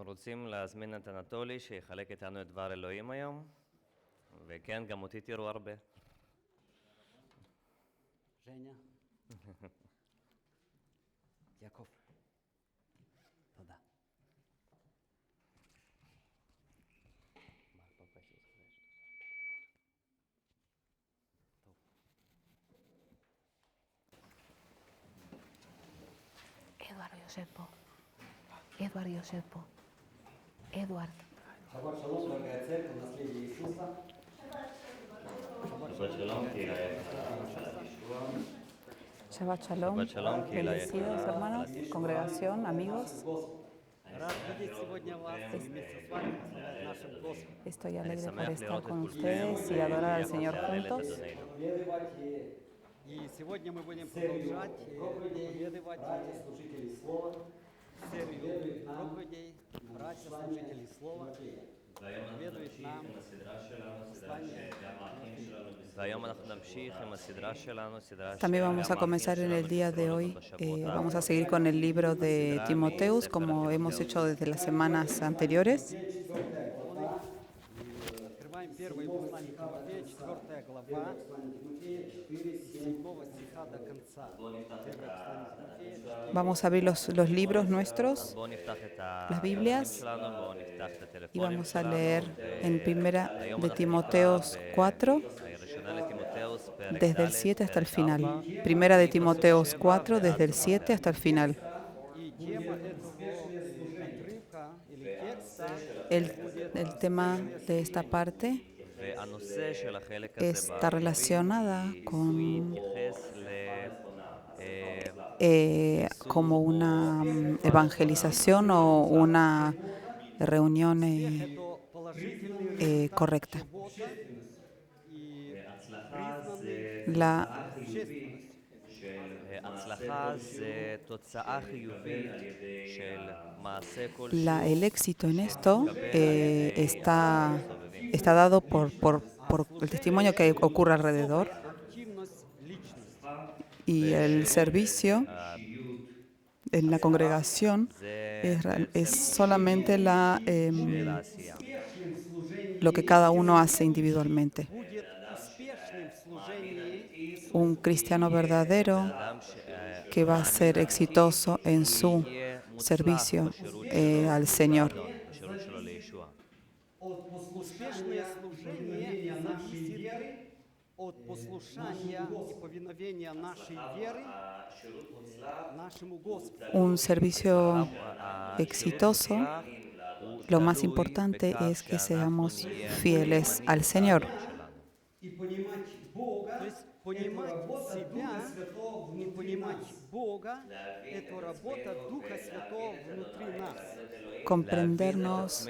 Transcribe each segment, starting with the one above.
אנחנו רוצים להזמין את אנטולי שיחלק איתנו את דבר אלוהים היום, וכן, גם אותי תראו הרבה. ז'ניה. יעקב. תודה. Эдуард Йосепо. Эдуард Йосепо. Эдуард. Шаббат шалом, дорогая церковь, наследие Иисуса. Shabbat Shalom, קהילה יקרה, נחלת ישוע. Shabbat Shalom, Shabbat Shalom, קהילה bendecidos יקרה, hermanos, נחלת ישוע. congregación, amigos. Рад видеть сегодня вас и вместе с вами прославлять нашим Господом. Estoy אני alegre por שמח estar לראות את con כולכם ustedes y adorar al ויחד Señor להלל את juntos. אדוננו. И сегодня мы будем продолжать проповедовать братья, служители Слова, серию проповедей братья, служители Слова, והיום אנחנו проповедует נמשיך нам עם הסדרה שלנו, סדרה שגם האחים שלנו También vamos a comenzar en el día de hoy, vamos a seguir con el libro de Timoteus, como hemos hecho desde las semanas anteriores. Открываем первое послание Тимофея, 4 глава, с 7 стиха до конца. Первое послание Тимофея, Vamos a abrir los libros nuestros, las Biblias, y vamos a leer en primera de Timoteos 4, desde el 7 hasta el final. Primera de Timoteos 4, desde el 7 hasta el final. и тема этого отрывка или текста El tema de esta parte está relacionada con como una evangelización o una reunión это положительный correcta. работа и признанный La, общественностью. הצלחה זה תוצאה חיובית של מעשה el éxito en esto está dado por el testimonio que ocurre alrededor, Активность личности. y el servicio en la congregación es solamente lo que cada uno hace individualmente. Будет успешным в служении Un cristiano verdadero que va a ser exitoso en su servicio al Señor. Успешное служение зависит от послушания и повиновения нашей веры нашему Господу. Un servicio exitoso, lo más importante es que seamos fieles al Señor. То есть понимать себя и понимать Бога – это работа Духа Святого внутри нас. Comprendernos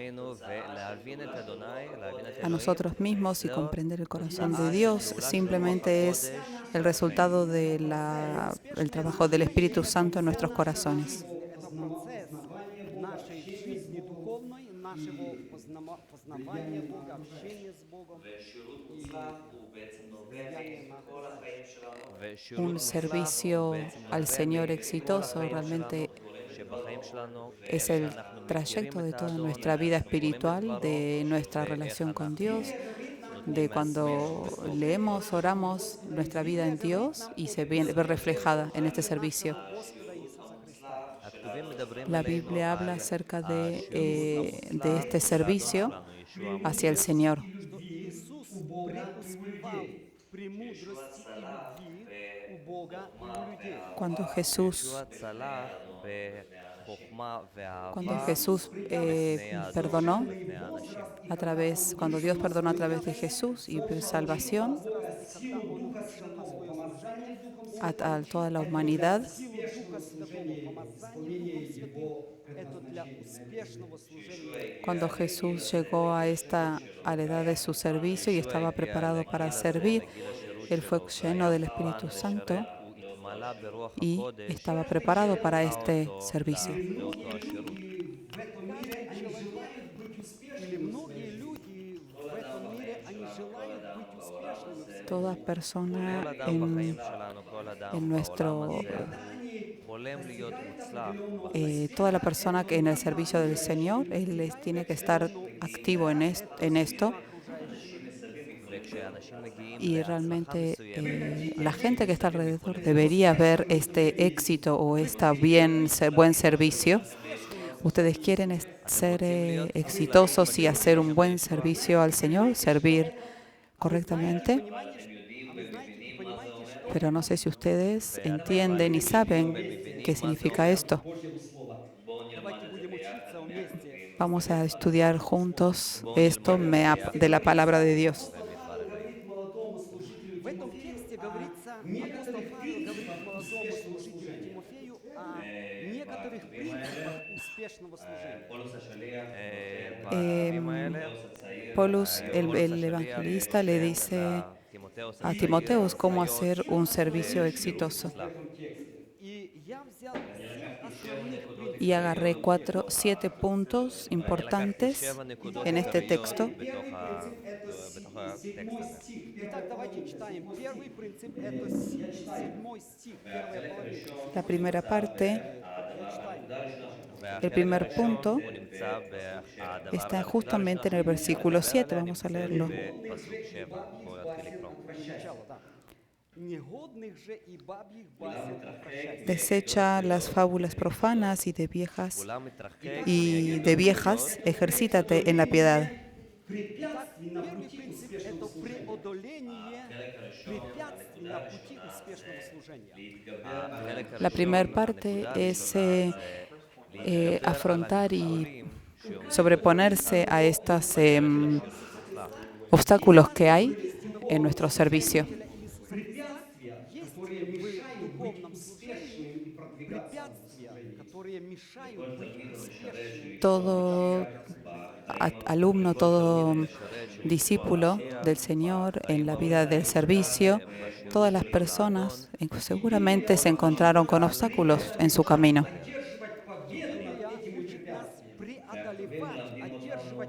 a nosotros mismos y comprender el corazón de Dios simplemente es el resultado del trabajo del Espíritu Santo en nuestros corazones. Это процесс нашей жизни духовной, нашего познавания Бога, общения с Богом и влияния на Un servicio al Señor exitoso realmente es el trayecto de toda nuestra vida espiritual, de nuestra relación con Dios, de cuando leemos, oramos, nuestra vida en Dios y se ve reflejada en este servicio. Господа Иисуса Христа. La Biblia habla acerca de este servicio hacia el Señor. Что Иисус преуспевал в премудрости и любви у Бога и у людей. Cuando Jesús perdonó cuando Dios perdonó a través de Jesús y salvación Когда Он вышел на свое служение Духом a toda la humanidad, силу Духа Святого, помазание Духом Святым – это для успешного служения. cuando Jesús llegó a la edad de su servicio y estaba preparado para servir, Él fue lleno del Espíritu Santo y estaba preparado para este servicio. Или многие люди в этом мире, они желают быть успешными. Toda persona toda la persona que en el servicio del Señor, Él tiene que estar activo en esto. Y realmente la gente que está alrededor debería ver este éxito o buen servicio. ¿Ustedes quieren ser exitosos y hacer un buen servicio al Señor, servir correctamente? Pero no sé si ustedes entienden y saben qué significa esto. Давайте будем учиться вместе. Vamos a estudiar juntos esto de la palabra de Dios. В этом тексте говорится, апостол Павел говорит молодому служителю Тимофею о некоторых принципах успешного служения. בפרקים האלה, Paulus, el השליח evangelista, le dice a Timoteus cómo hacer un servicio exitoso. И я взял 7 основных принципов. Y agarré 7 puntos importantes en este texto. בתוך הטקסט הזה. Итак, давайте читаем. Первый принцип — это 7 стих, первая половина. La primera parte, el והחלק primer הראשון, punto, הוא נמצא בדבר está הנקודה justamente en el הראשונה. versículo 7. והנקודה Vamos a נמצאת leerlo. בפסוק 7. בואו נתחיל לקרוא. Начало, да. Негодных же и бабьих басен прощайте. Desecha las fábulas profanas y de כולם מתרחק y de viejas, ejercítate en la piedad. Первый принцип — это преодоление препятствий на пути успешного служения. החלק La הראשון, primera parte הנקודה es הראשונה, זה להתגבר afrontar על y המכשולים שעומדים sobreponerse a estos obstáculos que hay en nuestro servicio. Есть в духовном служении препятствия, которые мешают быть успешным. Todo alumno, todo discípulo del Señor en la vida del servicio, todas las personas seguramente se encontraron con obstáculos en su camino.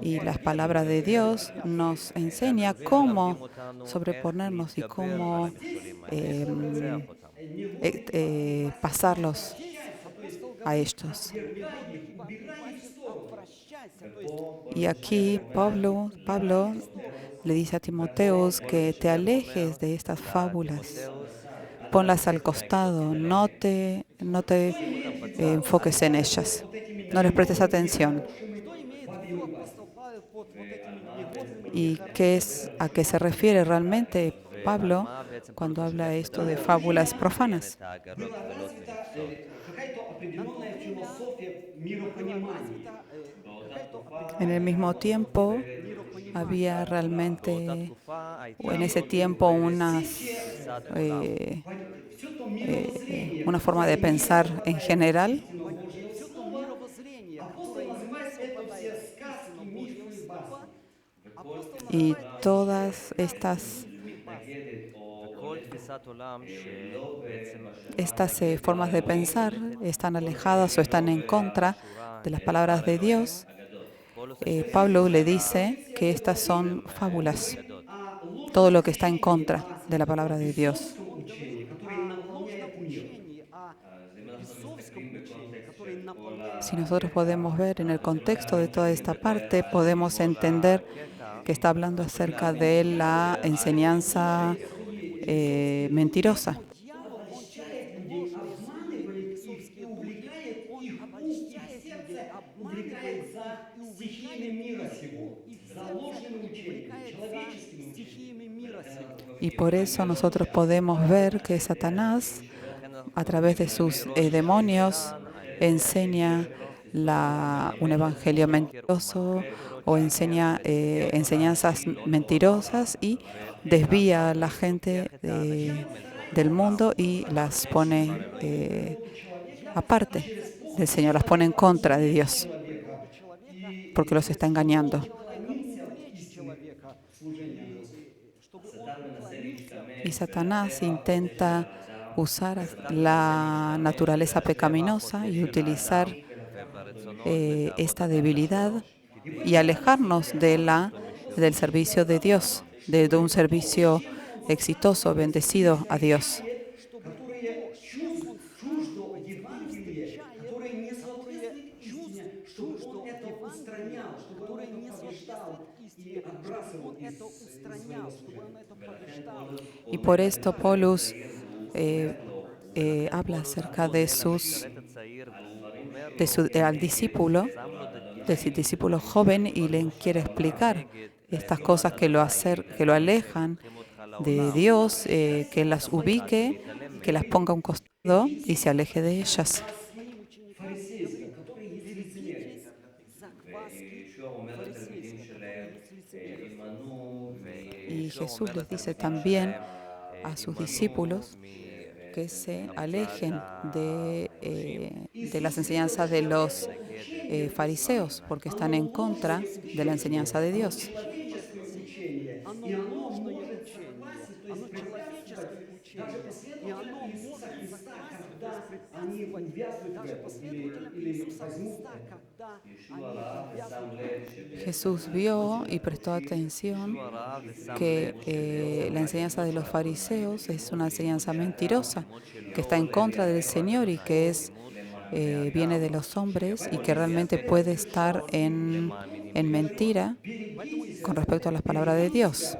Y las palabras de Dios nos enseña cómo sobreponernos y cómo pasarlos a estos. Y aquí Pablo le dice a Timoteus que te alejes de estas fábulas, ponlas al costado, no te enfoques en ellas, no les prestes atención. ¿Y a qué se refiere realmente Pablo cuando habla esto de fábulas profanas? En el mismo tiempo había realmente, o en ese tiempo, una forma de pensar en general. Y todas estas formas de pensar están alejadas o están en contra de las palabras de Dios. Pablo le dice que estas son fábulas, todo lo que está en contra de la palabra de Dios. Si nosotros podemos ver en el contexto de toda esta parte, podemos entender que está hablando acerca de la enseñanza mentirosa. Y por eso nosotros podemos ver que Satanás, a través de sus demonios, enseña un evangelio mentiroso o enseña enseñanzas mentirosas y desvía a la gente del mundo y las pone aparte del Señor, las pone en contra de Dios, porque los está engañando. Y Satanás intenta usar la naturaleza pecaminosa y utilizar esta debilidad y alejarnos del servicio de Dios, de un servicio exitoso, bendecido a Dios. Y por esto Paulus habla acerca de al discípulo, del discípulo joven, y le quiere explicar estas cosas que lo alejan de Dios, que las ubique, que las ponga a un costado y se aleje de ellas. Своим ученикам говорит, берегитесь закваски фарисейской, в которой есть лицемерие. Y Jesús les dice también a sus discípulos que se alejen de las enseñanzas de los fariseos, porque están en contra de la enseñanza de Dios. Оно ложное учение, оно человеческое учение, и оно может заквасить, то есть препятствовать даже последователям Иисуса Христа, когда они увязнут в грехе. Jesús vio y prestó atención que la enseñanza de los fariseos es una enseñanza mentirosa, que está en contra del Señor y que viene de los hombres y que realmente puede estar en mentira con respecto a las palabras de Dios.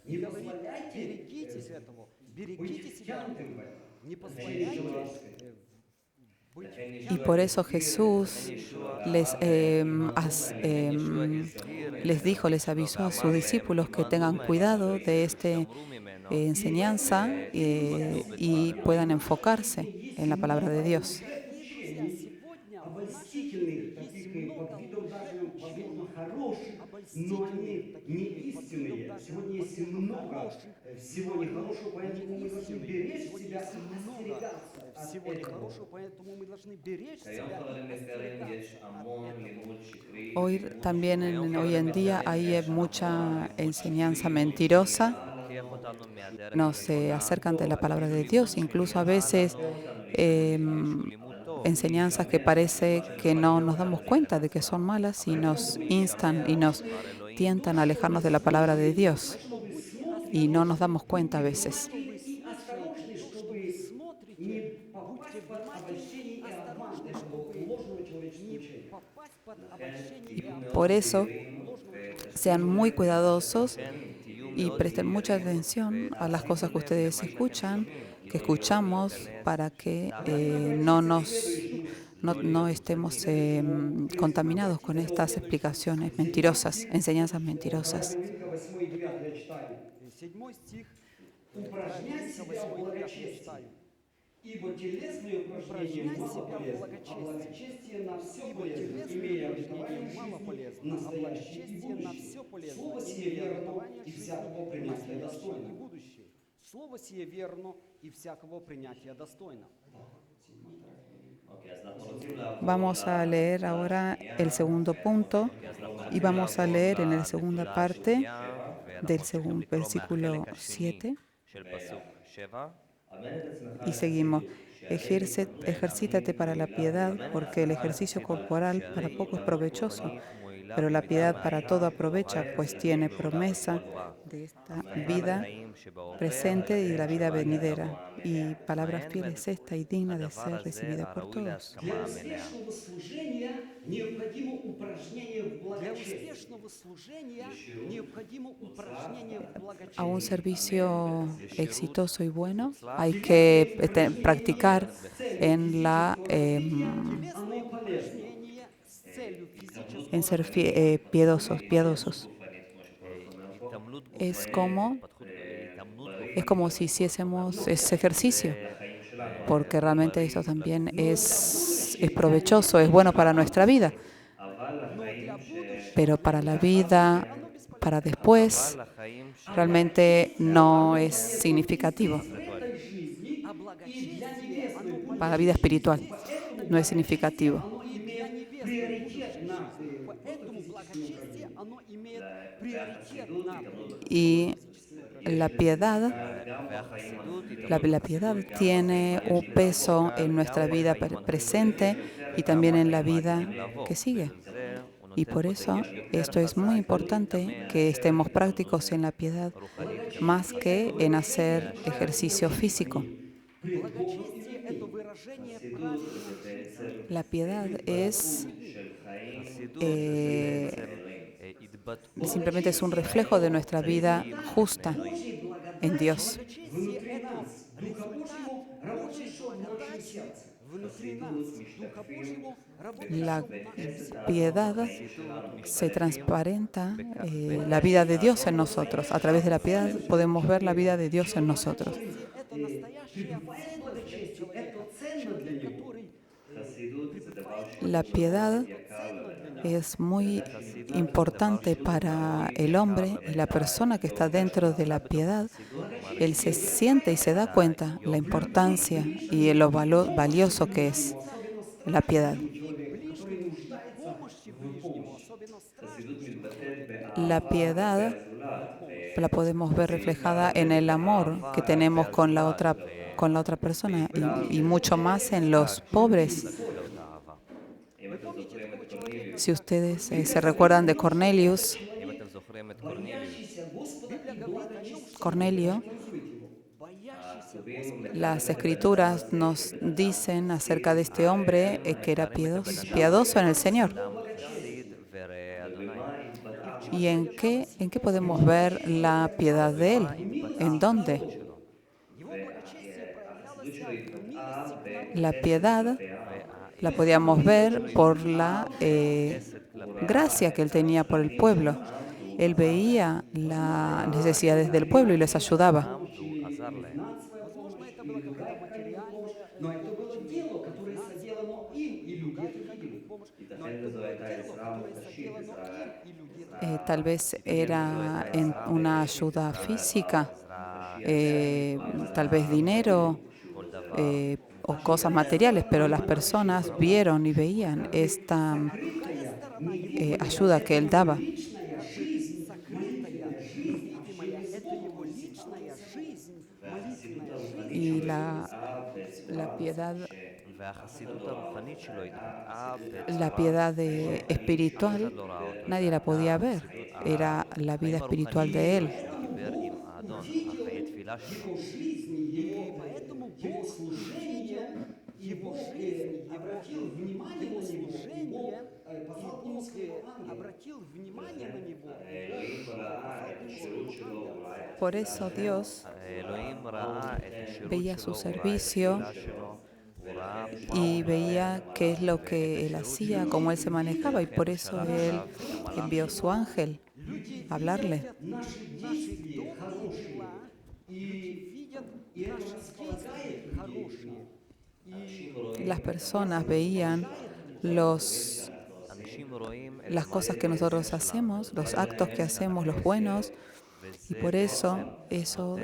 Говорит, берегитесь этого, берегите себя, не позволяйте быть Y por eso Jesús les avisó a sus discípulos que tengan cuidado de esta enseñanza y puedan enfocarse en la palabra de Dios. Сегодня в нашей жизни есть много обольстительных таких людей, под видом даже возможно хороших, всего нехорошего, поэтому мы должны беречь себя, много остерегаться от всего этого. нехорошего, поэтому мы должны беречь себя כיום חברים и יקרים, יש остерегаться המון от этого. לימוד שקרי. Hoy en día hay mucha enseñanza mentirosa. Nos acercan de la palabra de Dios, incluso a veces enseñanzas que parece que no nos damos cuenta de que son malas y nos instan y nos tientan a alejarnos de la palabra de Dios y no nos damos cuenta a veces. И осторожны, чтобы не попасть под обольщение и обман этого ложного человеческого учения. Попасть под обольщение и обман Por eso, ложного человека. sean muy cuidadosos y presten mucha atención a las cosas que ustedes escuchan, que escuchamos, para que no estemos contaminados con estas explicaciones mentirosas, enseñanzas mentirosas. Левитика 8 и 9 я читаю. 7 стих, Упражняй себя в 8 я благочестии, читаю. ибо телесные упражнения Упражняй мало себя в полезны, а благочестии. благочестие на все Ибо полезно, телесные имея упражнения обетование мало жизни полезно, а настоящей и благочестие на будущей. все полезно, Слово сие имея верно обетование и жизни всякого принятия настоящее и достойно. будущее. Слово сие верно и всякого принятия достойно. אוקיי, אז אנחנו רוצים לעבור Vamos a leer ahora el segundo punto y vamos a leer en la segunda parte del segundo versículo 7 של פסוק 7. y seguimos. Ejercítate para la piedad, porque el ejercicio corporal para poco es provechoso, pero la piedad para todo aprovecha, pues tiene promesa de esta vida presente y de la vida venidera. Y palabra fiel es esta y digna de ser recibida por todos. Для успешного служения необходимо упражнение в Для благочестии. успешного служения необходимо упражнение в A un благочестии. servicio exitoso y bueno hay que practicar en Телесные упражнения с целью физического ser piadosos. Es como si hiciésemos ese ejercicio, porque realmente esto también es provechoso, es bueno para nuestra vida, pero para la vida, para después, realmente no es significativo. а благочестие, оно Para la vida espiritual no es significativo. Оно имеет приоритет на Поэтому благочестие, оно имеет приоритет на Y la piedad, la piedad tiene un peso en nuestra vida presente y también en la vida que sigue. Y por eso esto es muy importante, que estemos prácticos en la piedad más que en hacer ejercicio físico. благочестие – это выражение праведности. La piedad es simplemente es un reflejo de nuestra vida justa en Dios. Благочестие – это результат Божьей благодати внутри нас Духа Божьего, La работающего в нашем сердце. piedad se transparenta la vida de Dios en nosotros. A través de la piedad podemos ver la vida de Dios en nosotros. Это настоящая ценность для человека, человек, который La piedad es muy importante para el hombre y la persona que está dentro de la piedad. Él se siente y se da cuenta la importancia y lo valioso que es la piedad. ближнему в помощи ближнему, особенно страждущему человеку. La piedad la podemos ver reflejada en el amor que tenemos con la otra persona y mucho más en los pobres. Вы помните такого человека? Si ustedes se recuerdan de Cornelius, אם אתם זוכרים את קורנליוס, Библия говорит о нем, что Cornelio, боящийся Господа. las escrituras nos dicen acerca de este hombre que era piadoso en el Señor. אדם חסיד וראה אדוני. ¿Y en qué podemos ver la piedad de él? ¿En dónde? Его благочестие проявлялось в милости к народу. La piedad la podíamos ver por la gracia que él tenía por el pueblo. Él veía las necesidades del pueblo y les ayudaba. הוא עזר להם. Возможно, это было какое-то материальное Но это было дело, которое соделано им, и люди это видели. помощь, но это было дело, которое соделано им, и люди это Tal vez era una ayuda física, tal vez dinero o cosas materiales, pero las personas vieron y veían esta ayuda que él daba. Личная жизнь, молитвенная жизнь, невидимая, это его личная жизнь, молитвенная жизнь. Y la piedad, והחסידות הרוחנית שלו התבטאה la piedad espiritual, nadie la podía ver. Era la vida espiritual de él. דיבר עם האדון אחרי תפילה שלו. его жизни, его, Поэтому его Бог служение, и Бог обратил внимание на него, и Бог послал к нему своего ангела. обратил внимание на него. Por eso Dios אלוהים ראה את השירות veía שלו, su הוא ראה את servicio התפילה שלו, הוא ראה y veía qué es lo que él hacía, cómo él se manejaba, y por eso él envió su ángel a hablarle. Наши действия хорошие, Видят наши действия хорошие. Las personas veían אנשים רואים את las cosas que nosotros hacemos, los actos que hacemos, los buenos, y por eso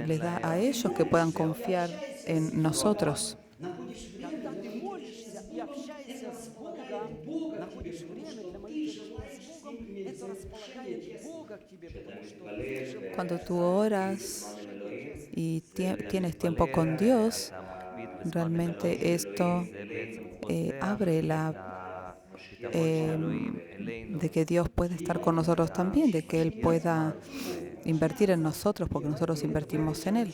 les da a ellos que puedan confiar en nosotros. находишь время Когда для ты молитвы, молишься и общаешься с Богом, находишь время для молитвы с Богом, это располагает Бога к тебе, потому что ты же Cuando tú oras y tienes tiempo con Dios, realmente esto abre de que Dios puede estar con nosotros también, de que Él pueda invertir en nosotros, porque nosotros invertimos en Él.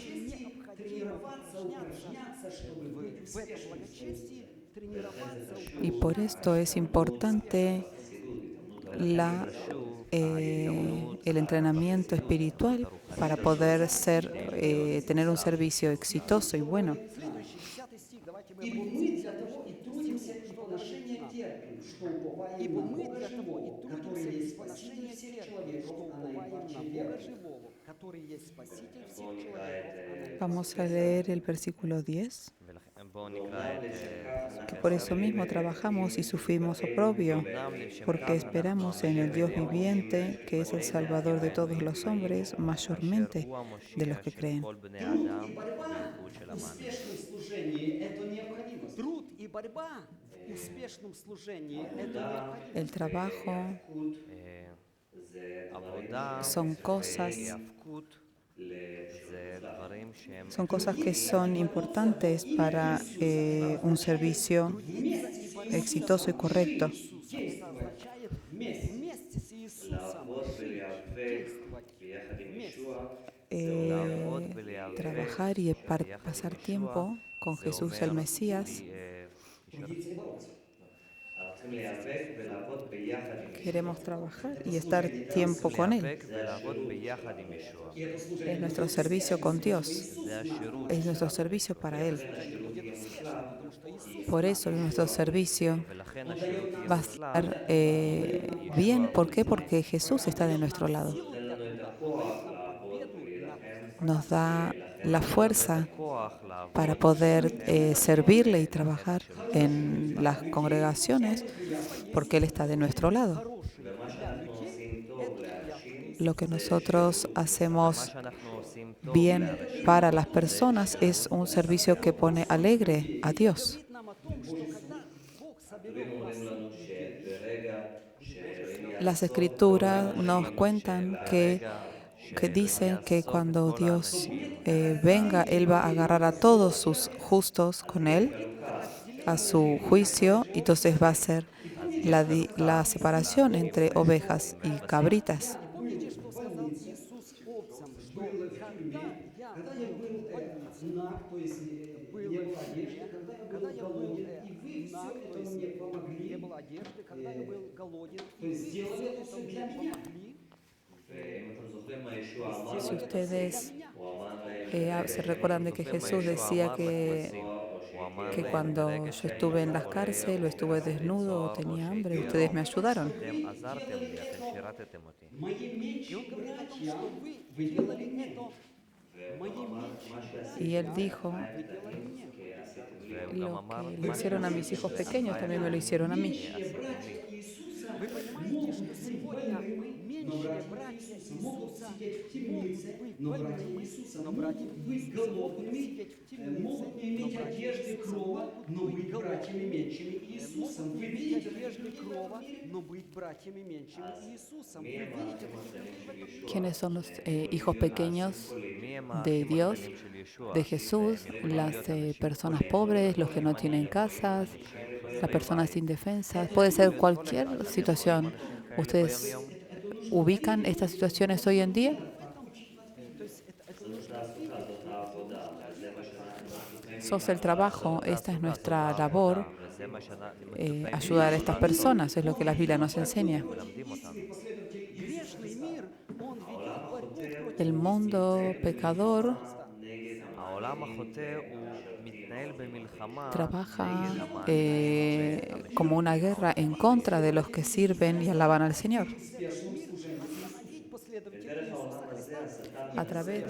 тренироваться, упражняться, чтобы быть в этом благочестии тренироваться. Y por esto es importante el entrenamiento espiritual para poder tener un servicio exitoso y bueno. Следующий 10 стих, давайте мы Ибо мы для того и трудимся, и поношение терпим, что уповаем Ибо на мы Бога для того живого, и который трудимся есть и поношение спаситель всех терпим, что человеков, а уповаем наипаче на Бога верующих. живого, который есть спаситель всех человеков. Vamos a leer el versículo 10. בואו נקרא את Que por eso mismo trabajamos y sufrimos oprobio, porque esperamos en el Dios viviente, que es el Salvador de todos los hombres, mayormente de los que creen. כל בני האדם בייחוד של המאמין. Успешном служении это необходимость. Труд и борьба в успешном служении – это необходимо. El trabajo עבודה son cosas, והיאבקות זה דברים שהם son cosas que son importantes para un servicio exitoso y correcto. Это означает вместе с Иисусом действовать вместе. Trabajar y pasar tiempo con Jesús el Mesías. Трудиться и бороться. Queremos trabajar y estar tiempo con Él. להיאבק ולעבוד ביחד עם ישוע. И это служение Es nuestro servicio con Dios. זה השירות Es nuestro servicio para Él. Где-то совершенно, потому что Иисус Por eso nuestro servicio ולכן השירות יהיה va a מוצלח. estar bien. ¿Por qué? Porque Jesús está de nuestro lado. נותן לנו את הכוח לעבוד ולהילחם, Nos da la נותן לנו את fuerza הכוח לעבוד para poder ולהילחם servirle y ולעשות את trabajar השירות. en las congregaciones, porque Él está de nuestro lado. ומה שאנחנו עושים טוב לאנשים, Lo que nosotros מה hacemos שאנחנו עושים טוב bien לאנשים, para las personas es un servicio que pone alegre a Dios. Говорит нам о том, что когда Бог соберет רבים нас אומרים לנו שברגע שאלוהים Las יאסוף escrituras nos cuentan que ברגע dicen que שאלוהים cuando יאסוף את כל Dios האנשים, venga, Él va a agarrar a todos sus justos con Él a su juicio, y entonces va a ser la separación entre ovejas y cabritas. помните, что сказал Иисус овцам, что когда я был в больнице, наг, то есть не было одежды, когда я был голоден, и вы все наг, то это есть мне не помогли, было одежды, когда я был голоден, то и есть вы сделали все это это все мне для меня. помогли. ואם אתם זוכרים מה ישוע אמר, Si ustedes הוא אמר להם, se recuerdan de que Jesús decía que cuando yo estuve en las cárceles o estuve desnudo o tenía hambre, ustedes me ayudaron. אתם עזרתם לי, אתם שירתתם אותי. моим И он меньшим говорит о том, братьям что вы вы делали делали мне. это моим меньшим. Y Él dijo, Вы делали мне. והוא גם lo אמר, que מה le hicieron a mis hijos pequeños, también me lo hicieron a mí. Братья Иисуса Вы понимаете, что сегодня меньшие братья могут Иисуса сидеть в могут темнице, быть но братья больными, Иисуса но братья могут быть Иисуса могут голодными, сидеть в темнице, могут не иметь но братья одежды Иисуса крова, могут но быть быть братьями голодными. меньшими Иисусом. Могут Вы не иметь видите одежды таких людей в крова, этом мире? но быть братьями меньшими Иисусом. Вы видите таких людей в этом мире? ¿Quiénes son los hijos pequeños מי הם de האחים Dios, הקטנים של ישוע? de Jesús? Las personas pobres, los que no tienen casas, las personas indefensas. Puede ser cualquier situación. ¿Ustedes ubican estas situaciones hoy en día? Sos el trabajo, esta es nuestra labor, וזה מה שאנחנו ayudar a estas personas, es lo que la Biblia nos enseña. מלמדים אותנו. Грешный мир, он ведет борьбу против El mundo pecador העולם החוטא הוא מתנהל במלחמה trabaja נגד המאמינים. como una guerra en contra de los que sirven y alaban al Señor. остановить последователей Иисуса Христа. A través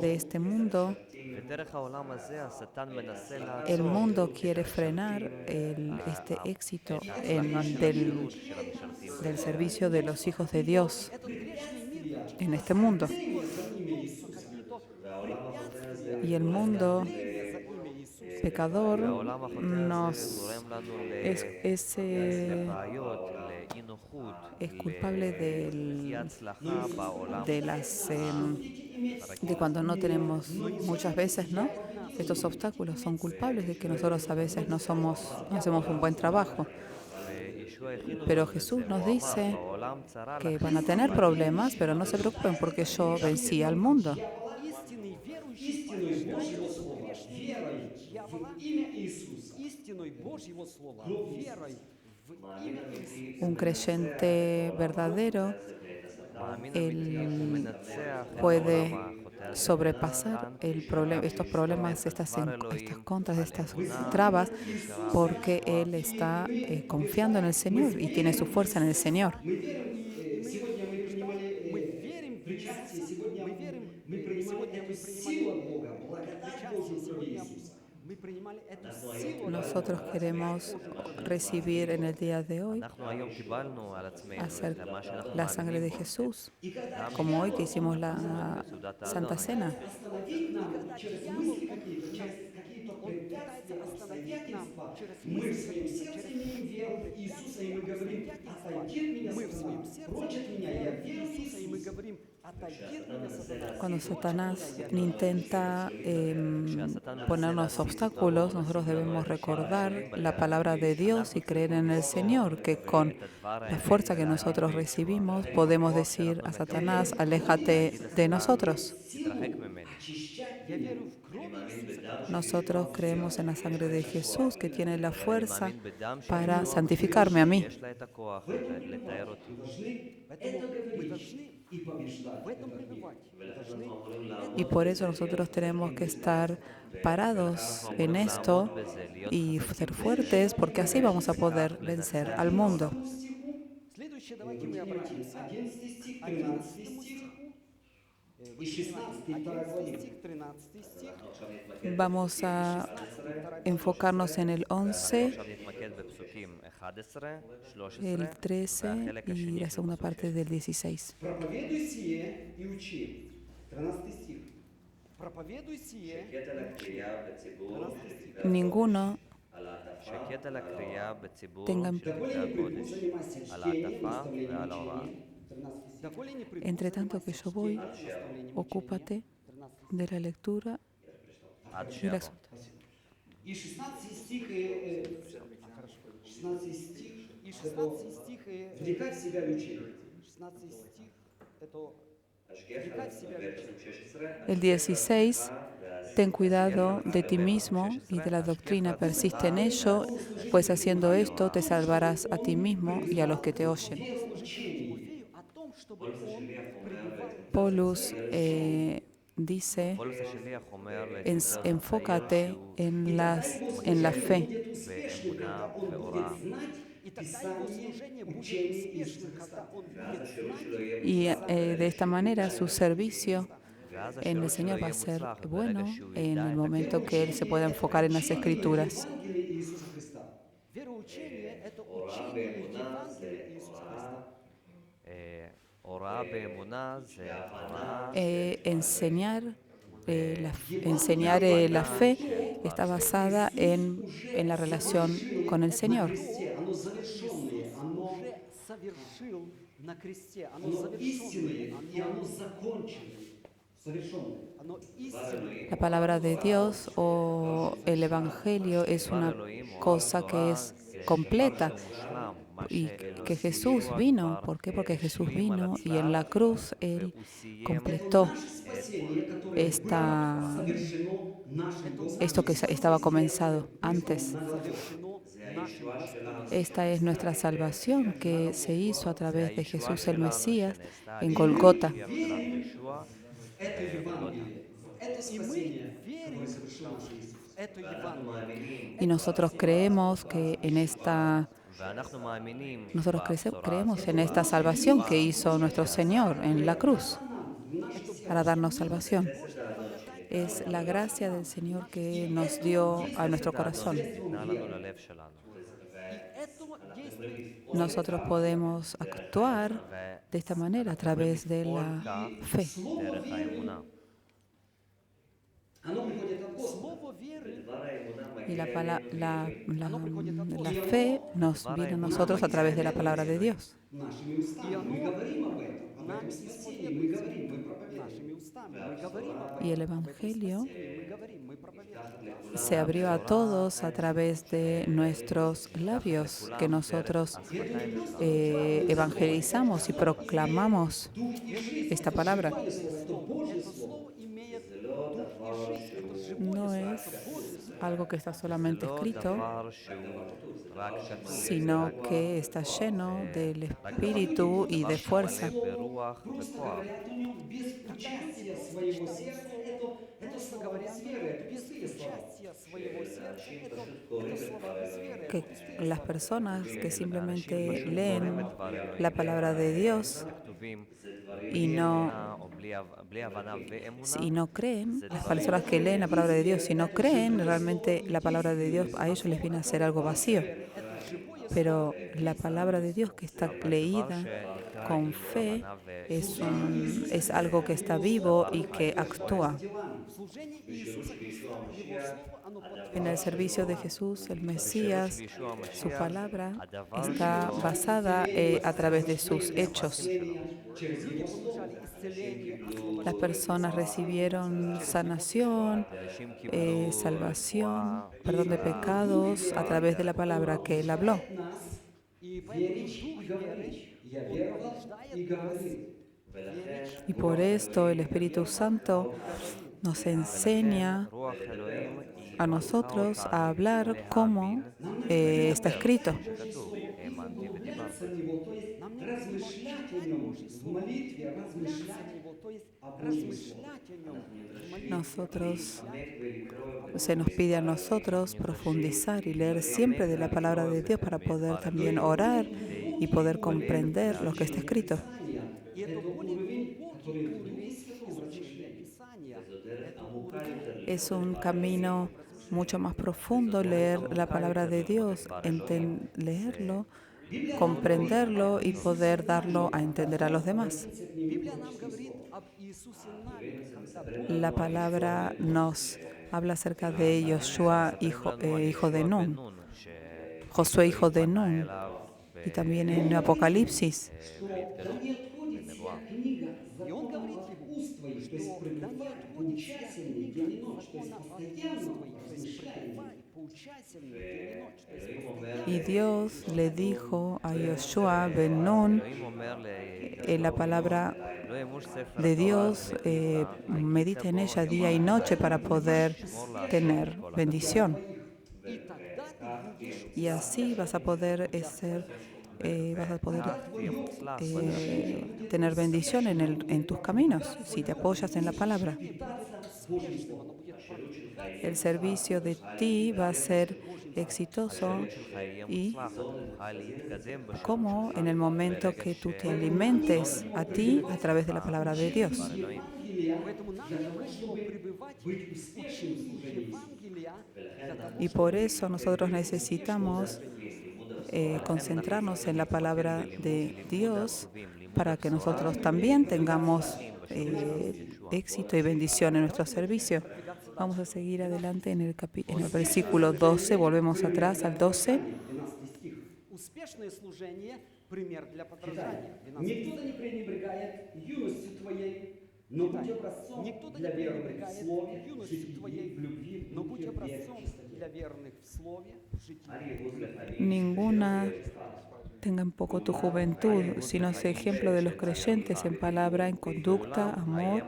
de este mundo, ודרך העולם הזה השטן מנסה el לעצור mundo quiere frenar este éxito del של המשרתים. del servicio de los hijos de Dios Этот грешный мир en este mundo. Y el mundo за имя Иисуса. pecador העולם החוטא הזה nos גורם לנו es לבעיות, לאי נוחות, es culpable לאי הצלחה בעולם. de cuando no tenemos muchas veces, ¿no? Estos obstáculos son culpables de que nosotros a veces no hacemos un buen trabajo. וישוע הכין אותנו Pero לזה. Jesús nos הוא אמר, dice בעולם צרה que לכם, van a tener problemas, pero no se preocupen porque yo vencí al mundo. Истинный верующий Истину из Божьего знает, Слова, грешный верой мир дьявола, в имя Иисуса. истиной Божьего Слова, верой в имя Иисуса. Un creyente verdadero, מאמין אמיתי, הוא מנצח את puede העולם החוטא הזה. sobrepasar estos problemas, estas contras, estas trabas, porque Él está confiando en el Señor y tiene su fuerza en el Señor. Мы верим, сегодня мы принимали причастие, сегодня мы принимали эту силу от Бога, благодать Божию в крови Иисуса. Мы принимали эту силу. Nosotros queremos recibir en el día de hoy, אנחנו היום קיבלנו על עצמנו hacer את מה שאנחנו la sangre de מאמינים בו. Jesús, como hoy que hicimos la Santa Cena. Остановить нам через мысли какие-то, через какие-то препятствия, обстоятельства. Мы в своем сердце имеем веру в Иисуса, и мы говорим, отойди от меня, Мы в своем Сатана, сердце прочь от меня, я верю в Иисуса, и мы Иисуса. говорим, отойди от меня, Сатана. Cuando Satanás intenta ponernos obstáculos, nosotros debemos recordar la palabra de Dios y creer en el Señor, que con la fuerza que nosotros recibimos podemos decir a Satanás, aléjate de nosotros. תתרחק ממני. Я верю в кровь Иисуса, которая Nosotros creemos en la sangre de Jesús que tiene la ואני fuerza מאמין בדם של para ישוע, santificarme a mí. שיש לה את הכוח В этом לתאר пребывать. אותי. Мы должны Поэтому это мы говорить должны и побеждать в этом этот мир. пребывать. Мы должны Y por eso nosotros tenemos que estar parados en esto y ser fuertes, porque así vamos a poder vencer al mundo. Стиху, Следующее, давайте мы внимание, обратимся 11 стих, к 13 11 стих стиху. и 16 и 2 11 главе. стих, 13 стих. Vamos a enfocarnos en el 11, עכשיו נתמקד בפסוקים 11, 13 el 13 והחלק y השני la של segunda פסוק parte 6. del 16. Проповедуй сие и учи. 13 стих. Проповедуй сие. Ninguno שקט על הקריאה בציבור tengan של כתבי Доколе не придут, הקודש, занимайся על чтением, ההטפה наставлением, ועל ההוראה. учением. 13 стих. Доколе не придут, Entre tanto que yo voy, занимайся наставлением, ocúpate учением. 13 de la lectura עד y la שיבוא. exhortación. И 16 стих, 16 стих, И это 16 стих, вникать в себя в учение. 16 стих, это вникать в себя в учение. El 16, ten cuidado de ti mismo y de la doctrina, persiste en ello, pues haciendo esto te salvarás a ti mismo y a los que te oyen. Тимофею о том, чтобы он пребывал Paulus dice, פולס השליח אומר enfócate en la fe. Будет успешным, когда он будет знать И тогда его служение будет успешным, когда он будет знать Y de esta manera su servicio ואז en el השירות שלו Señor va יהיה a ser מוצלח bueno ברגע שהוא en ידע el את momento que él se pueda enfocar en las Escrituras. Евангелие Иисуса Христа. вероучение, это учение Евангелия Иисуса Христа. הוראה באמונה זה הוראה Enseñar la fe está basada en la relación con el Señor. Христе, оно завершенное, Уже совершил на кресте, оно оно завершенное, истинное и оно законченное. Совершенное. оно истинное. La palabra de Dios o el Evangelio es una cosa que es completa y que Jesús vino. ¿Por qué? Porque Jesús vino y en la cruz Él completó Спасение, которое совершено нашим Господом. esto que estaba comenzado antes. Совершено нашим Господом. Esta es nuestra salvación que se hizo a través de Jesús el Mesías en Golgota. Это Евангелие. Это спасение, которое совершил наш Иисус. Это Евангелие. Y nosotros creemos que en esta ואנחנו מאמינים Nosotros בבשורה creemos en esta salvación que hizo nuestro Señor en la cruz para darnos salvación. Es la gracia del Señor que nos dio a nuestro corazón. ניתנה לנו ללב שלנו. И это действует Nosotros podemos actuar de esta manera a través de la fe. דרך האמונה. Оно приходит от Господа. слово веры. Y la fe nos viene a nosotros a través de la palabra de Dios. Нашими устами. Мы говорим об этом. Об этом спасении. Мы говорим, мы проповедуем. Нашими устами мы говорим об этом. Y el Evangelio Мы говорим, мы проповедуем. se abrió a todos a través de nuestros labios que nosotros evangelizamos y proclamamos esta palabra. Это Божье Это Слово. слово имеет дух и жизнь. Это живое No слово. es algo que está solamente לא escrito, דבר שהוא רק כתוב, sino que está lleno del espíritu y de fuerza. ברוח Просто וכוח. говорят о нем без участия своего сердца. Это слова без веры, это Без пустые слова. участия своего сердца. Это слова без веры. Que las personas que simplemente leen la palabra de Dios כתובים y no, או בלי הבנה ואמונה, si no creen, las personas que leen la palabra de Dios, si no creen, realmente la palabra de Dios a ellos les viene a ser algo vacío. Pero la palabra de Dios que está leída con fe es algo que está vivo y que actúa. Служение Иисуса Христа, Его Слово, оно En el servicio de Jesús, el Mesías, su palabra está basada a través de sus hechos. Через его слово. получали исцеление. Las personas recibieron sanación, salvación, perdón de pecados a través de la palabra que Él habló. Нас И верить поэтому и дух говорить. веры, Я он веровал и побеждает нас. говорил. Y por esto el Espíritu Santo nos enseña a nosotros a hablar como está escrito. האמנתי ודיברתי. Нам необходимо читать Божье в Слово, молитве, углубляться в размышлять него, то есть о Божьем Слове. размышлять о нем в молитве. Nosotros, размышлять se nos pide a nosotros profundizar y leer siempre de la palabra de Dios para poder también orar y poder comprender lo que está escrito. И это более глубокий уровень изучения Писания. Это уровень Es un camino mucho más profundo leer la palabra de Dios, leerlo, comprenderlo y poder darlo a entender a los demás. Библия нам говорит об Иисусе Навине, когда Бог La palabra nos habla acerca de Josué, hijo de Nun, Josué, hijo de Nun, y también en Apocalipsis. Что да не отходит сия книга И он говорит закона от ему, уст твоих, то есть что да не пребывай, отходит сия поучайся мне книга день и ночь, то есть закона от постоянно уст твоих, то есть размышляй. пребывай, поучайся мне день и ночь, то есть постоянно. Y Dios le dijo a Josué ben Nun, אלוהים אומר לי, la palabra לא ימוש ספר de התורה Dios, בפיך, medita en ella día y noche para poder tener bendición. И тогда ты будешь Y así vas a poder tener bendición en tus caminos, si te apoyas en la palabra. успешным, оно будет продвигаться. El servicio de ti va a ser exitoso השירות שלך יהיה y מוצלח, אתה תוכל להתקדם בשירות como שלך. en el momento que tú te alimentes a ti a través de la palabra de Dios. Поэтому нам необходимо пребывать в учении Евангелия для того, Y por eso nosotros necesitamos concentrarnos en la palabra de Dios para que nosotros también tengamos éxito y bendición en nuestro servicio. Vamos a seguir adelante en el versículo 12, volvemos atrás al 12. 12 стих. успешное служение – пример для подражания. 12 Никто да не пренебрегает юностью твоей, но будь образцом Никто да для не верных в пренебрегает слове, в юностью житии, твоей, в любви, в но будь духе, в вере, образцом в чистоте. для верных в слове, в житии. Ninguna tenga en poco tu juventud, sino sé ejemplo de los creyentes en palabra, en conducta, amor,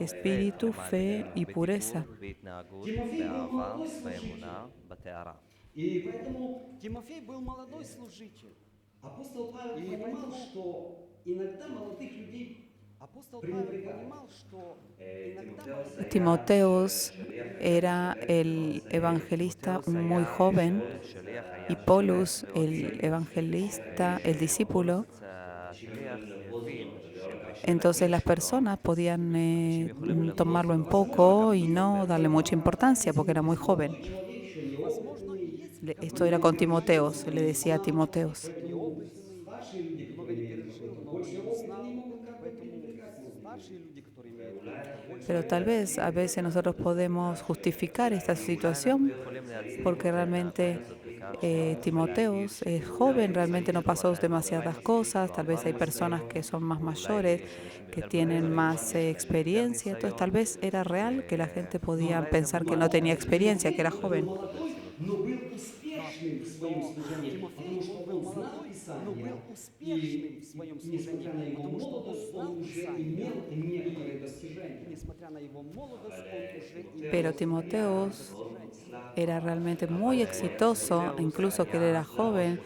espíritu, fe y pureza. בהתנהגות, באהבה, באמונה, בטהרה. И поэтому Тимофей был молодой служитель. апостол Павел И понимал, поэтому- что иногда молодых людей Апостол Павел понимал, что иногда Timoteos era el evangelista muy joven y Polus, el evangelista, el discípulo. השליח הבין Entonces las personas podían tomarlo en poco y no darle mucha importancia porque era muy joven. Esto era con Timoteos, le decía a Timoteos. старшие люди, которые имеют больше опыта, они могут как бы пренебрегать. старшие люди, которые имеют больше Pero tal vez a veces nosotros podemos justificar esta situación porque realmente Timoteos es joven, realmente no pasó demasiadas cosas, tal vez hay personas que son más mayores, que tienen más experiencia, entonces tal vez era real que la gente podía pensar que no tenía experiencia, que era joven. Молодой, но был успешным в своем служении, потому Тимофей, что он был он знал молодой, но Писание. был успешным в своем Несмотря на служении, его потому что он молодость, знал он уже Писание. имел некоторые достижения. Несмотря на его молодость, он уже имел Pero Timoteos era realmente muy exitoso, incluso que él era joven,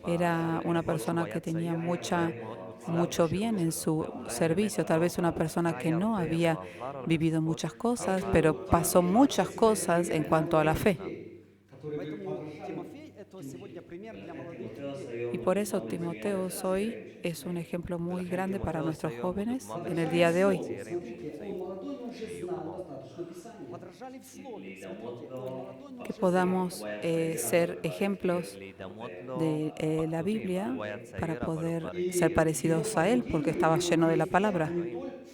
era una persona que tenía mucho bien en su servicio, tal vez una persona que no había vivido muchas cosas, pero pasó muchas cosas en cuanto a la fe. Поэтому Тимофей – это сегодня пример для молодых людей. Y por eso Timoteos hoy es un ejemplo muy grande para nuestros jóvenes en el día de hoy. Смотрите, он молодой, но уже знал достаточно Писания. Подражали в слове. Смотрите, он молодой, но Que уже podamos ser ejemplos להידמות לו de la Biblia הוא היה צעיר, para אבל הוא poder כבר ser parecidos a Él, porque estaba lleno de la palabra.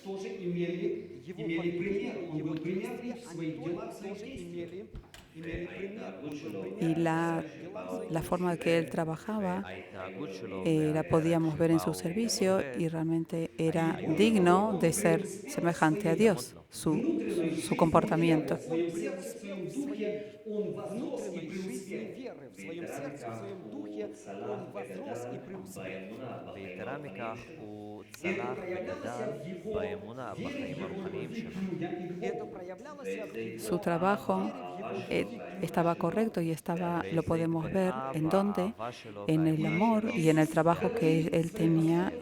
Тоже имели его пример. Он был поведение, его примерным действия, в они своих делах, в тоже своих действиях. имели имели пример. Он был y примером во всех делах своих. la forma que él trabajaba וההתנהגות שלו la podíamos ver en su שבה הוא servicio עובד, y realmente era digno de ser semejante a Dios, su comportamiento. Он преуспел в своей внутренней жизни веры, в своем сердце, в своем духе. Он возрос и преуспел. ויתרה מכך, הוא И это צלח проявлялось וגדל в его באמונה, вере, בחיים в его הרוחניים любви к שלו. людям и к И это Богу. проявлялось в его Su trabajo вере, в его любви к людям. estaba correcto y lo וזה podemos ver התבטא en dónde, באהבה שלו en el והאמונה amor שלו. y en el trabajo que él tenía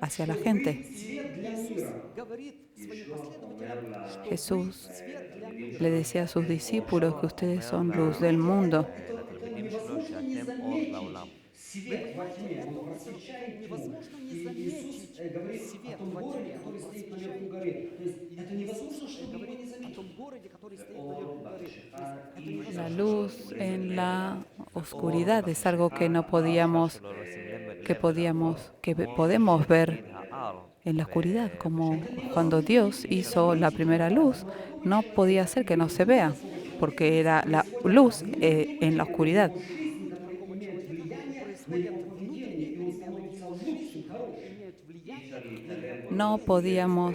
hacia la gente. Свет для Иисус мира. говорит своим последователям, что вы Jesús свет для мира. le decía a sus discípulos que ustedes son luz del mundo. לתלמידים שלו שאתם אור לעולם. Свет во тьме, он Это просвещает тьму. невозможно не И Иисус заметить говорит о свет том во городе, тьме. который Он стоит просвещает наверху горы. То есть это невозможно, Иисус чтобы его не говорит о заметил. том городе, который стоит наверху горы. То есть это невозможно. La luz en la oscuridad es algo que no podíamos, que podemos ver en la oscuridad, como cuando Dios hizo la primera luz, no podía ser que no se vea, porque era la luz en la oscuridad. Жизнь, которая имеет влияние на его поведение, и он становится лучшим, хорошим. Имеет влияние No podíamos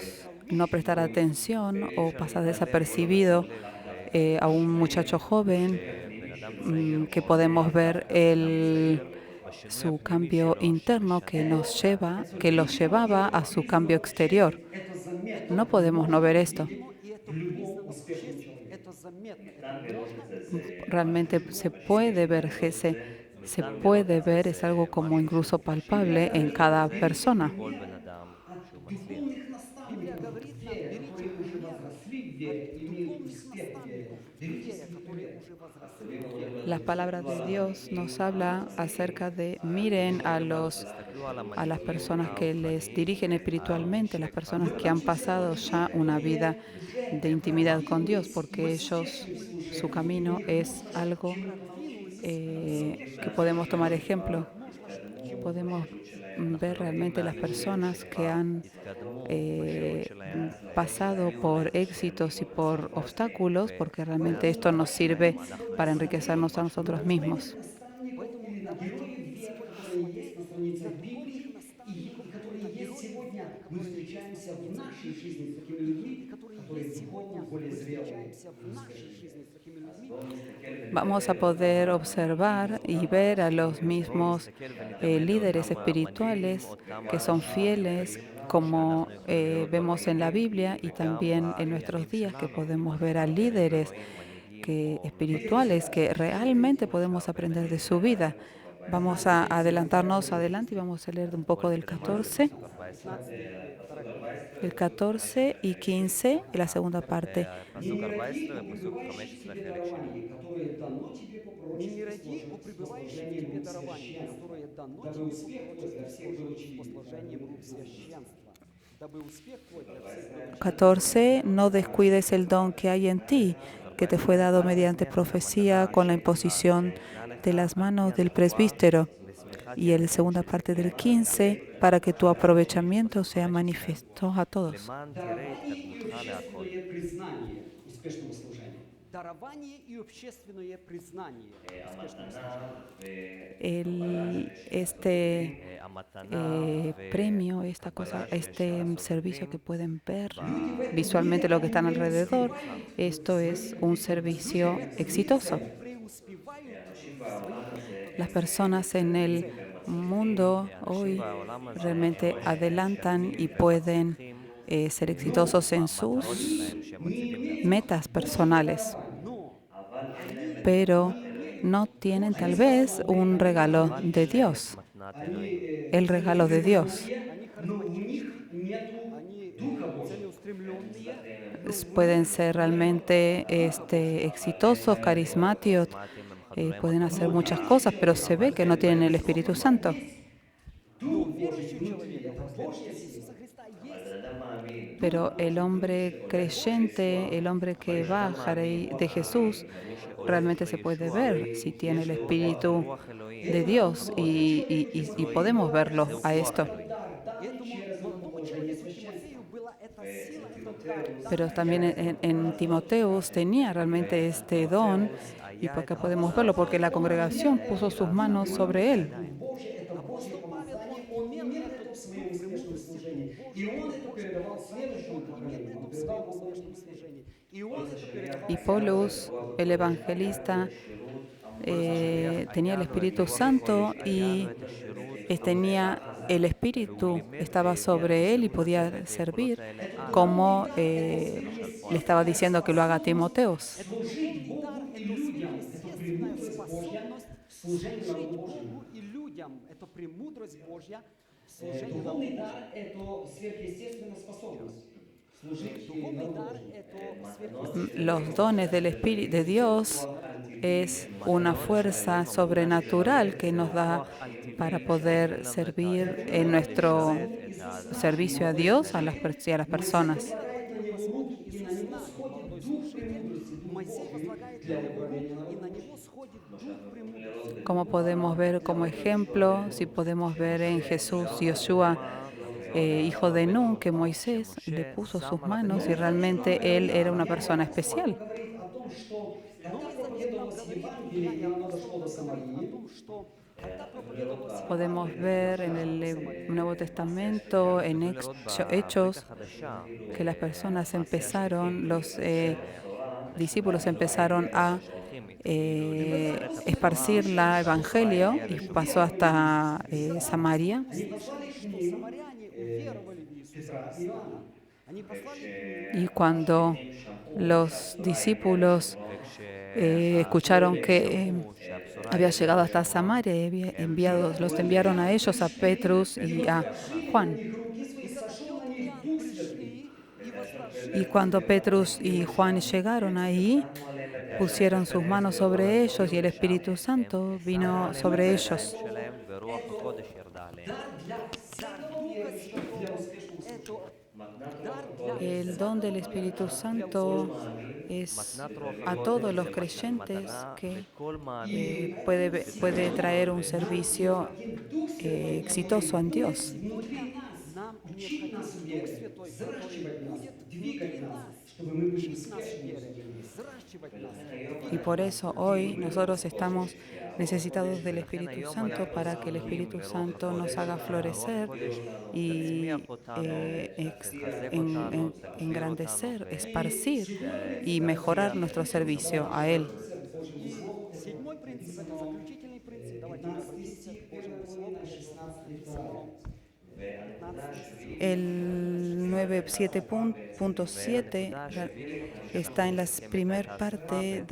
no prestar atención o pasar desapercibido a un muchacho joven que podemos ver su cambio interno que los llevaba a su cambio exterior. Это заметно No podemos no ver esto. и это в любом признано в успешном обществе. человеке. Это заметно, это можно. Realmente se puede ver, se puede ver, es algo como incluso palpable en cada persona. כל בן אדם שהוא מצליח. Духовных наставников в вере, которые уже возросли в вере, имеют успех в вере. Берите Которые уже возросли в вере. La palabra de Dios nos habla acerca de miren a las personas que les dirigen espiritualmente, las personas que han pasado ya una vida de intimidad con Dios, porque ellos, su camino es algo que podemos tomar ejemplo. Podemos ver realmente las personas que han pasado por éxitos y por obstáculos, porque realmente esto nos sirve para enriquecernos a nosotros mismos. Мы встречаемся в нашей жизни с такими людьми, которые духовно более зрелые. Vamos a poder observar y ver a los mismos líderes espirituales que son fieles, como vemos en la Biblia y también en nuestros días, que podemos ver a líderes espirituales que realmente podemos aprender de su vida. Vamos a adelantarnos adelante y vamos a leer un poco del 14. El 14 y 15 y la segunda parte. פסוק 14 ופסוק 15 חלק שני. Не ради о пребывающих в тебе даровании, которое дано тебе по пророчеству Божьему по служением рук священства, дабы успех твой для всех пророчеств. 14. No descuides el don que hay en ti, que te fue dado mediante profecía con la imposición de las manos del presbítero. Y en la segunda parte del 15, para que tu aprovechamiento sea manifiesto a todos. למען תראה התקדמותך להכל. Дарование и общественное признание успешного служения. המתנה Premio, este servicio que pueden ver visualmente lo que están alrededor, esto es un servicio exitoso. Las personas en el mundo hoy realmente adelantan y pueden ser exitosos en sus metas personales, pero no tienen tal vez un regalo de Dios, el regalo de Dios. Pueden ser realmente exitosos, carismáticos, pueden hacer muchas cosas, pero se ve que no tienen el Espíritu Santo. Pero el hombre creyente, el hombre que va de Jesús, realmente se puede ver si tiene el Espíritu de Dios y podemos verlo a esto. Pero también en Timoteus tenía realmente este don, y por acá podemos verlo, porque la congregación puso sus manos sobre él. Божье, это Божье Апостол Павел, помазание, он он имел имел этот это в своем дух успешном премудрости, дух служении, и Божий, он дух это Божьего передавал помазания, следующему он имел поколению, он это в передал своем молодому успешном поколению. служении. И он это передавал Y следующему Paulus, el поколению. evangelista, tenía el Espíritu Santo y tenía el Espíritu, estaba sobre él y podía servir como le estaba diciendo que lo haga a Timoteos. Это Служить духовный дар, Богу и это людям, это сверхъестественная премудрость Божья способность в служении служить народу Божьему. Богу и людям. Это премудрость Божья в служении народу Духовный Божьему. дар – это сверхъестественная способность служить Духовный народу дар – Божьему. это сверхъестественная Los dones del Espíritu de Dios es una fuerza sobrenatural que nos da para poder servir en nuestro servicio a Dios y a las personas. Возлагает на него руки, и на него сходит дух премудрости, дух Моисей Божий возлагает на для него руки, управления и народом на Божьим. него сходит дух премудрости. Como podemos ver como ejemplo, si podemos ver en Jesús, Yoshua, hijo de Nun, que Moisés le puso sus manos y realmente él era una persona especial. Говорит о том, что когда Новый Завет нам проповедовалось говорит, Евангелие, и оно дошло до апостол нам говорит о Самарии, том, что когда проповедовалось Podemos Евангелие, ver en el Nuevo Testamento, en Hechos, que las personas empezaron, los discípulos empezaron a esparcir la evangelio y pasó hasta Samaria. они послали к что ним самаряне уверовали в Иисуса Петра и Христа. Иоанна. Они послали к ним. Y cuando los discípulos escucharon que había llegado hasta Samaria, los enviaron a ellos, a Petrus y a Juan. Их руки свои, И когда сошел на Петр и них Иоанн Дух Святый. пришли и возложили Y cuando Petrus y Juan llegaron ahí, pusieron sus manos sobre ellos y el Espíritu Santo vino sobre ellos. Дар для всякого верующего, для успешного служения. дар для El don del Espíritu Santo es a todos los creyentes que puede traer un servicio exitoso en Dios. Внутри нас, нам учить необходим нас Дух вере, Святой, который взращивать нас, будет двигать внутри нас, нас, чтобы мы были учить нас успешными в вере, служении. взращивать нас. Y por eso hoy nosotros estamos necesitados del Espíritu Santo para que el Espíritu Santo nos haga florecer y engrandecer, esparcir y mejorar nuestro servicio a Él. Седьмой принцип – это заключительный принцип. Давайте мы 15 обратимся стих, к Божьему 1 Слову. Коринфянам 16, 2. 15 стих. El 9.7.7 está en la primera parte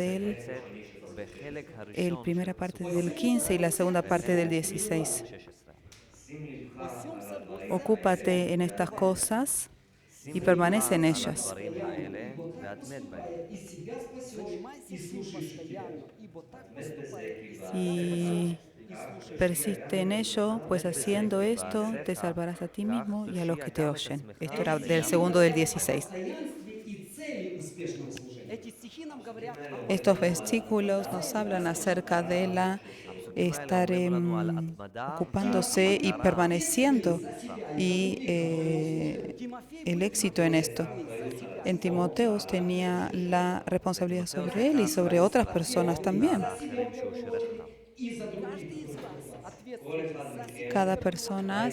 primera parte del 15 y la segunda parte del 16. Ocúpate en estas cosas y permanece en ellas. Из себя спасешь Занимайся и сим слушаешь тебя. постоянно, ибо так поступает и себя Y слушаешь. persiste en ello, pues haciendo esto te salvarás a ti mismo y a los que te oyen. Esto era del segundo del 16. Постоянстве и цели успешного служения. Эти стихи нам говорят о Estos versículos nos hablan acerca de estar ocupándose y permaneciendo y el éxito en esto. En Timoteus tenía la responsabilidad sobre él y sobre otras personas también. И за других. каждый из вас ответственен за себя. Cada persona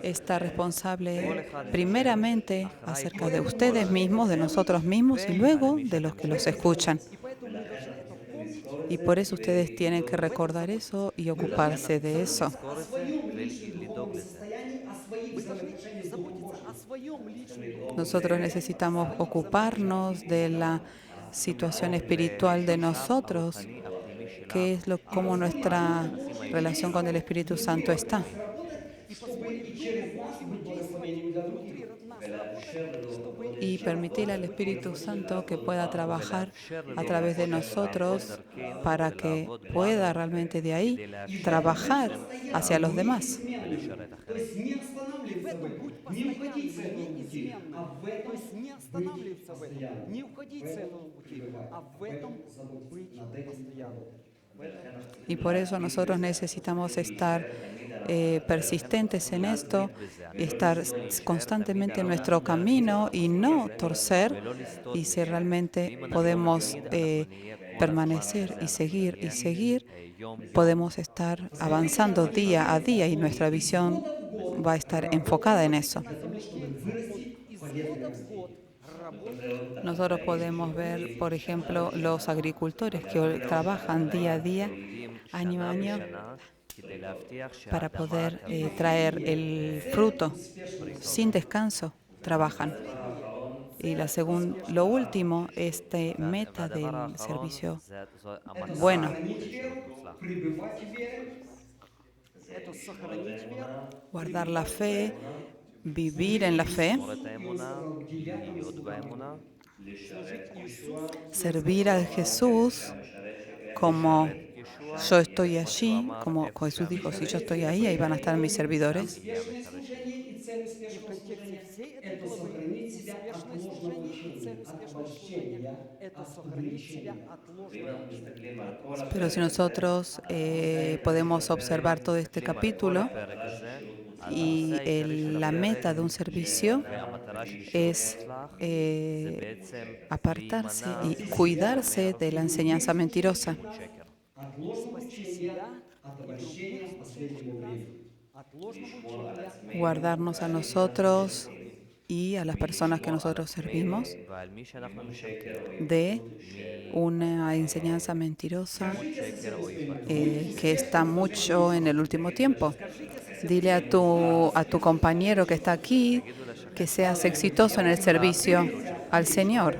está responsable primeramente acerca de ustedes mismos, de nosotros mismos y luego de los que los escuchan. И поэтому мы должны это помнить. Y por eso ustedes tienen que recordar eso y ocuparse de eso. О своем личном духовном состоянии, о своих Мы должны взаимоотношениях с Богом заботиться о Божьим. своем личном духовном. Nosotros necesitamos ocuparnos de la situación espiritual de nosotros, que es cómo nuestra relación con el Espíritu Santo está. Чтобы и через нас быть благословением для других. Y permitir al Espíritu Santo que pueda trabajar a través de nosotros para que pueda realmente de ahí trabajar hacia los demás. То есть не останавливаться в этом, не уходить с этого пути, а в То этом есть не быть останавливаться в этом, постоянно. не уходить с этого пути, а в этом быть заботиться, над этим постоянно. работать. Y por eso nosotros necesitamos estar persistentes en esto, y estar constantemente en nuestro camino y no torcer. Y si realmente podemos permanecer y seguir, podemos estar avanzando día a día y nuestra visión va a estar enfocada en eso. для того, чтобы вырасти из по ветвям года в растений. год работают. Nosotros podemos ver, por ejemplo, los agricultores que trabajan día a día, año a año, para poder traer el fruto sin descanso, trabajan. Y lo último, meta del servicio bueno, Хранить веру, пребывать в вере, Это сохранить веру, guardar la fe, vivir en la fe, и он сказал к 9 стиху. служить Иисусу, servir a Jesús como yo estoy allí, como Jesús dijo, si yo estoy ahí, ahí van a estar mis servidores. Успешное служение и цель и в успешного контексте служения всей – этой это главы сохранить себя от успешное ложного служение и цель учения, от успешного служения обольщения, – это от сохранить себя увеличения. от ложного учения. Pero si nosotros podemos observar todo este capítulo, y la meta de un servicio es apartarse y cuidarse de la enseñanza mentirosa, От ложного Спасти учения, себя от и обольщения других последнего времени. от ложного учения. guardarnos a nosotros y a las personas que nosotros servimos de una enseñanza mentirosa que está mucho en el último tiempo. Dile a tu compañero que está aquí que seas exitoso en el servicio al Señor.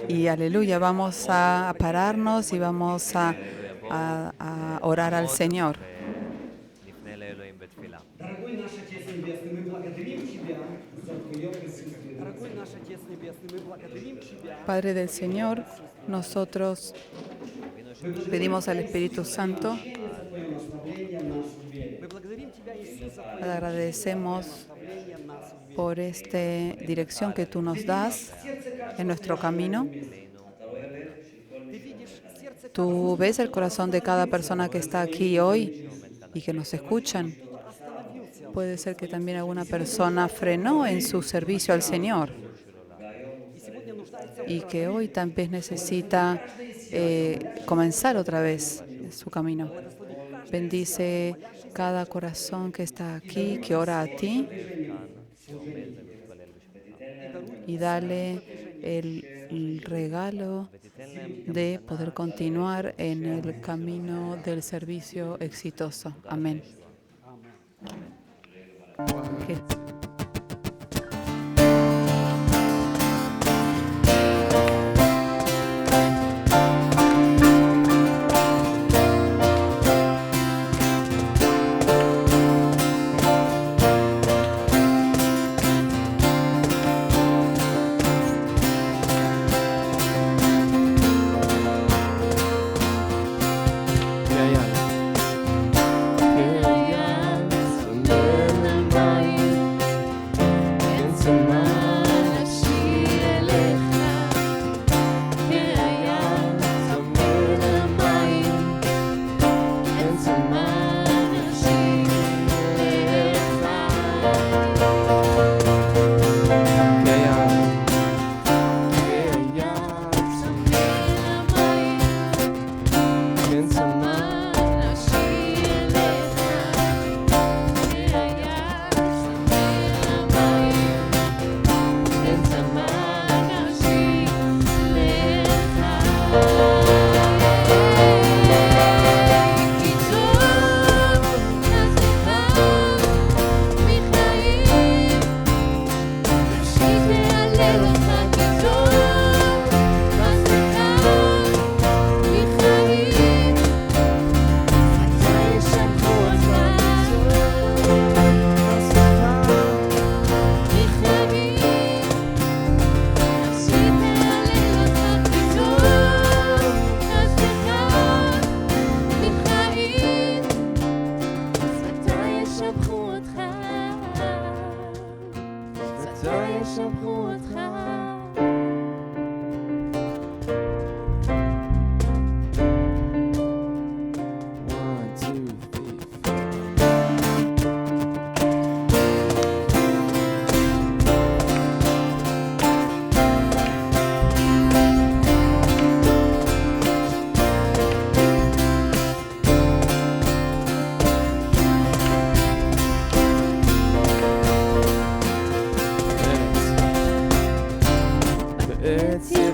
Y aleluya, vamos a pararnos y vamos a orar al Señor. Дорогой наш Отец Небесный, мы благодарим Тебя за Твое присутствие. Дорогой наш Отец Небесный, мы благодарим Тебя. Padre del Señor, nosotros pedimos al Espíritu Santo, За Твое наставление нашу вере. Мы благодарим Тебя, Иисус, за Твое agradecemos наставление нас в вере. por esta dirección que tú nos das en nuestro camino. Ты видишь сердце Tú ves el corazón de cada persona que está aquí hoy y que nos escuchan. остановился. Puede ser que también alguna persona frenó en su servicio al Señor И сегодня нуждается y que hoy también necesita comenzar otra vez su camino. Bendice cada corazón que está aquí, que ora a ti, y dale el regalo de poder continuar en el camino del servicio exitoso. Amén. Que- Kaya, kaya, menemani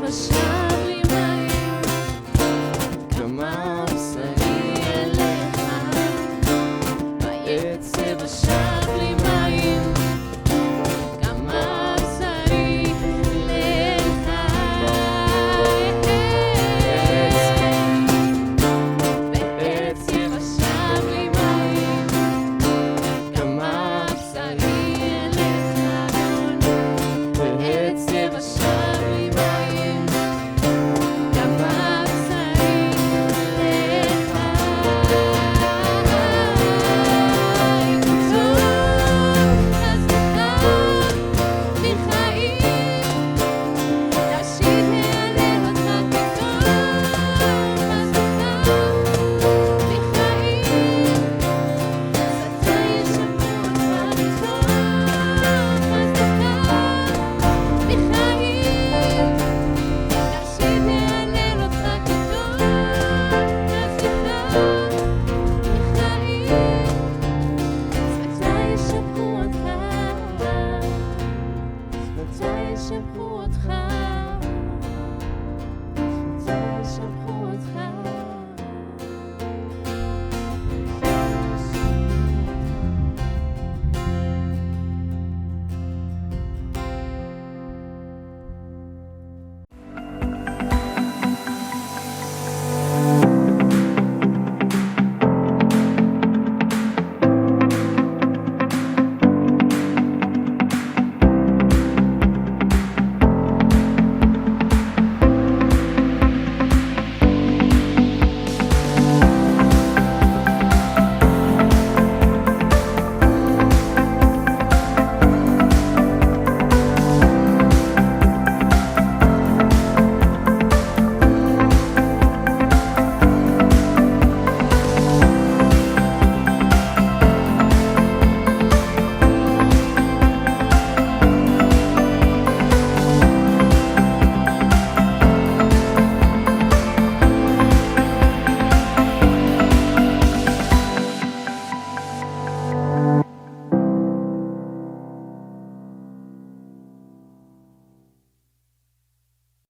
ושב לי מים, כמה בשרי אליך, בעצב ושב לי מים, כמה בשרי אליך, בעצב ושב לי מים, כמה בשרי אליך, בעצב ושב לי מים, כמה בשרי אליך. טוב חסדך מחיים, תשיב העלה אותך כטוב חסדך מחיים, שפתי ישמעו אותך כטוב חסדך מחיים, תשיב העלה אותך כטוב חסדך מחיים, שפתי ישמעו אותך, שפתי ישמעו אותך, שפתי ישמעו